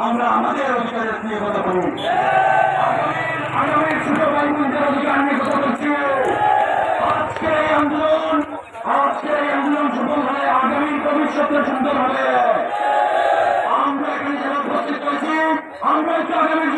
আমরা আমাদের অধিকারের নিয়ে কথা বলি, আগামীর ছোট ভাই বোনদের অধিকার নিয়ে কথা বলছি। আজকের এই আন্দোলন সফল হলে আগামীর ভবিষ্যতে সুন্দর হবে। আমরা এখানে যারা উপস্থিত হয়েছি, আমরা একটু আগামীর